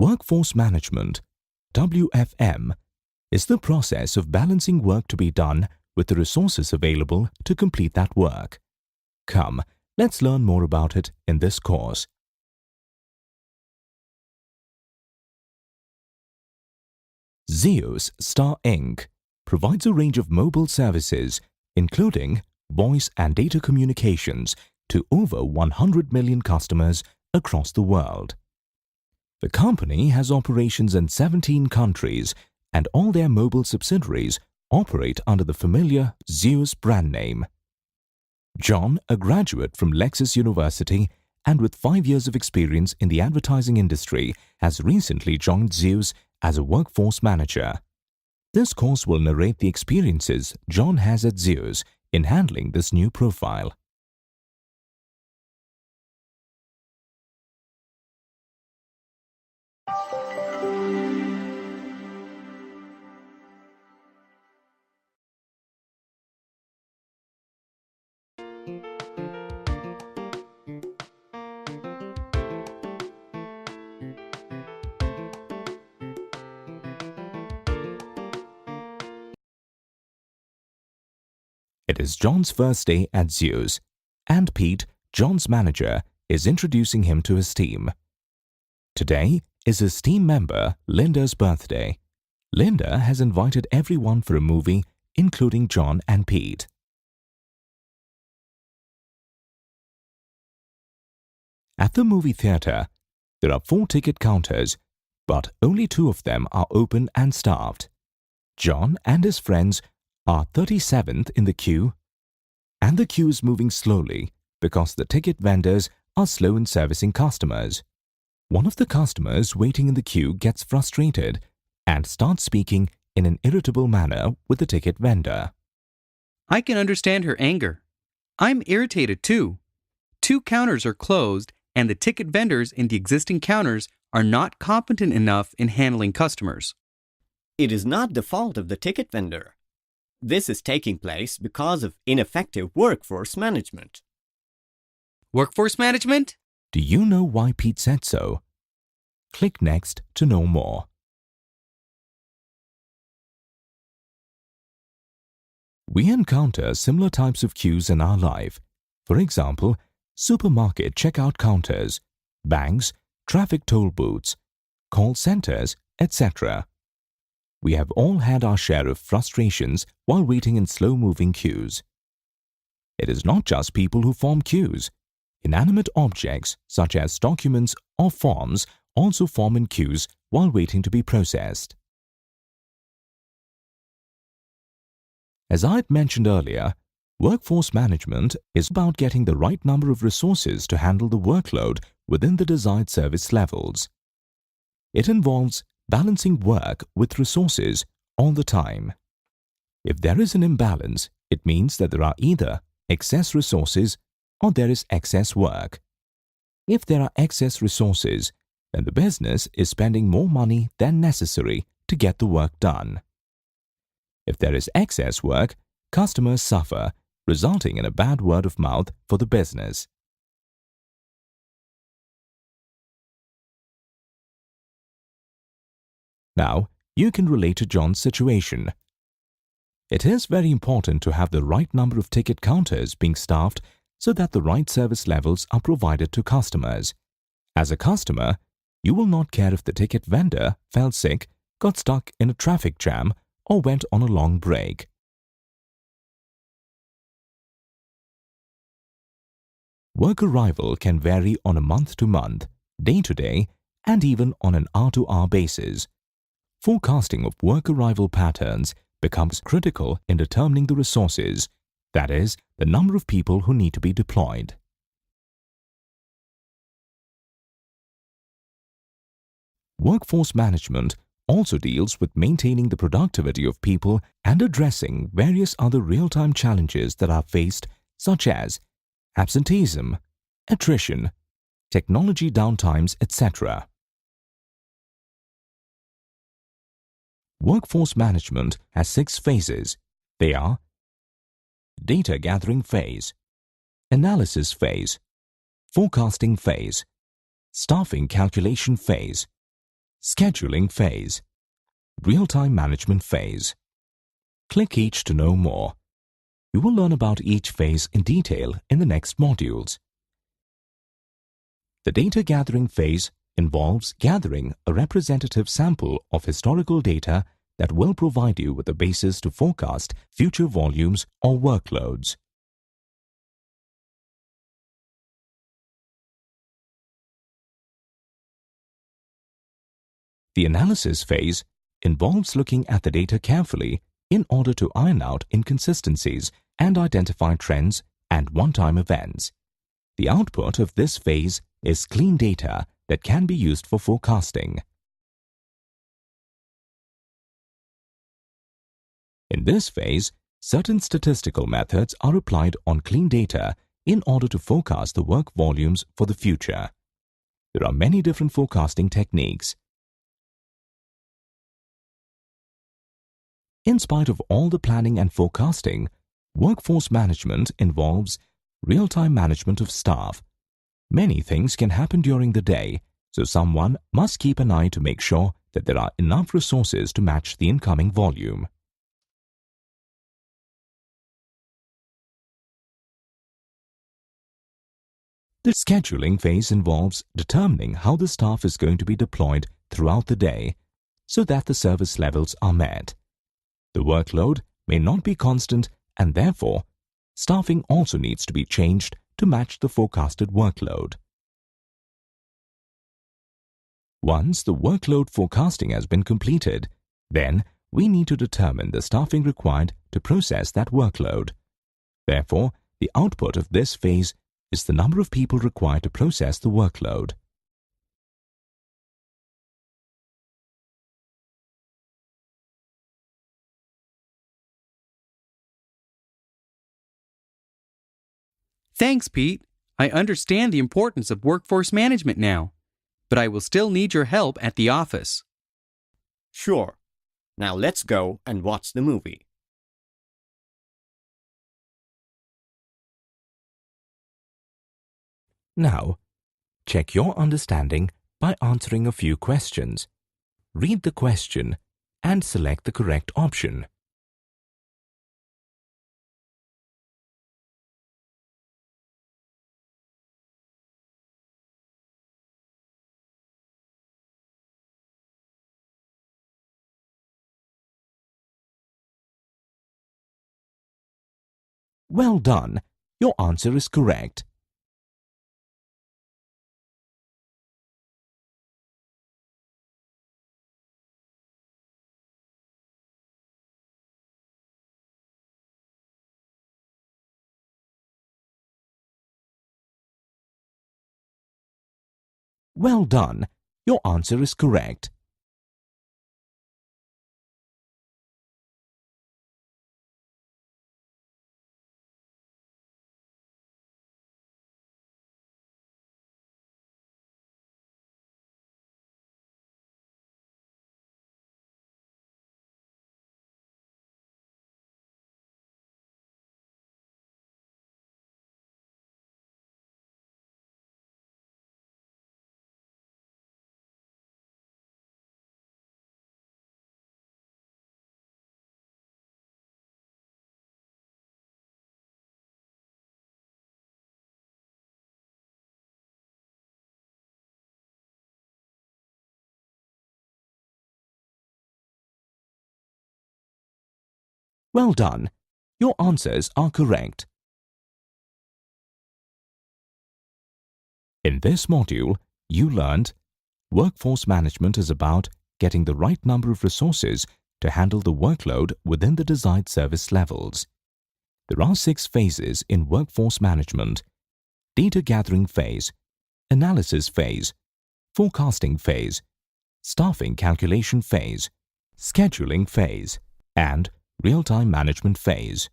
Workforce management, WFM, is the process of balancing work to be done with the resources available to complete that work. Come, let's learn more about it in this course. Zeus Star Inc. provides a range of mobile services, including voice and data communications, to over 100 million customers across the world. The company has operations in 17 countries, and all their mobile subsidiaries operate under the familiar Zeus brand name. John, a graduate from Lexis University and with 5 years of experience in the advertising industry, has recently joined Zeus as a workforce manager. This course will narrate the experiences John has at Zeus in handling this new profile. It is John's first day at Zeus, and Pete, John's manager, is introducing him to his team. Today is his team member Linda's birthday. Linda has invited everyone for a movie, including John and Pete. At the movie theater, there are 4 ticket counters, but only 2 of them are open and staffed. John and his friends are 37th in the queue, and the queue is moving slowly because the ticket vendors are slow in servicing customers. One of the customers waiting in the queue gets frustrated and starts speaking in an irritable manner with the ticket vendor. I can understand her anger. I'm irritated too. 2 counters are closed, and the ticket vendors in the existing counters are not competent enough in handling customers. It is not the fault of the ticket vendor. This is taking place because of ineffective workforce management. Workforce management? Do you know why Pete said so? Click next to know more. We encounter similar types of queues in our life. For example, supermarket checkout counters, banks, traffic toll booths, call centers, etc. We have all had our share of frustrations while waiting in slow-moving queues. It is not just people who form queues. Inanimate objects such as documents or forms also form in queues while waiting to be processed. As I had mentioned earlier, workforce management is about getting the right number of resources to handle the workload within the desired service levels. It involves balancing work with resources all the time. If there is an imbalance, it means that there are either excess resources or there is excess work. If there are excess resources, then the business is spending more money than necessary to get the work done. If there is excess work, customers suffer, resulting in a bad word of mouth for the business. Now, you can relate to John's situation. It is very important to have the right number of ticket counters being staffed so that the right service levels are provided to customers. As a customer, you will not care if the ticket vendor fell sick, got stuck in a traffic jam, or went on a long break. Work arrival can vary on a month-to-month, day-to-day, and even on an hour-to-hour basis. Forecasting of work arrival patterns becomes critical in determining the resources, that is, the number of people who need to be deployed. Workforce management also deals with maintaining the productivity of people and addressing various other real-time challenges that are faced, such as absenteeism, attrition, technology downtimes, etc. Workforce management has 6 phases. They are data gathering phase, analysis phase, forecasting phase, staffing calculation phase, Scheduling phase. Real-time management phase. Click each to know more. You will learn about each phase in detail in the next modules. The data gathering phase involves gathering a representative sample of historical data that will provide you with a basis to forecast future volumes or workloads. The analysis phase involves looking at the data carefully in order to iron out inconsistencies and identify trends and one-time events. The output of this phase is clean data that can be used for forecasting. In this phase, certain statistical methods are applied on clean data in order to forecast the work volumes for the future. There are many different forecasting techniques. In spite of all the planning and forecasting, workforce management involves real-time management of staff. Many things can happen during the day, so someone must keep an eye to make sure that there are enough resources to match the incoming volume. The scheduling phase involves determining how the staff is going to be deployed throughout the day so that the service levels are met. The workload may not be constant and therefore, staffing also needs to be changed to match the forecasted workload. Once the workload forecasting has been completed, then we need to determine the staffing required to process that workload. Therefore, the output of this phase is the number of people required to process the workload. Thanks, Pete. I understand the importance of workforce management now, but I will still need your help at the office. Sure. Now let's go and watch the movie. Now, check your understanding by answering a few questions. Read the question and select the correct option. Well done. Your answer is correct. Well done. Your answer is correct. Well done. Your answers are correct. In this module, you learned workforce management is about getting the right number of resources to handle the workload within the desired service levels. There are 6 phases in workforce management: data gathering phase, analysis phase, forecasting phase, staffing calculation phase, scheduling phase, and real-time management phase.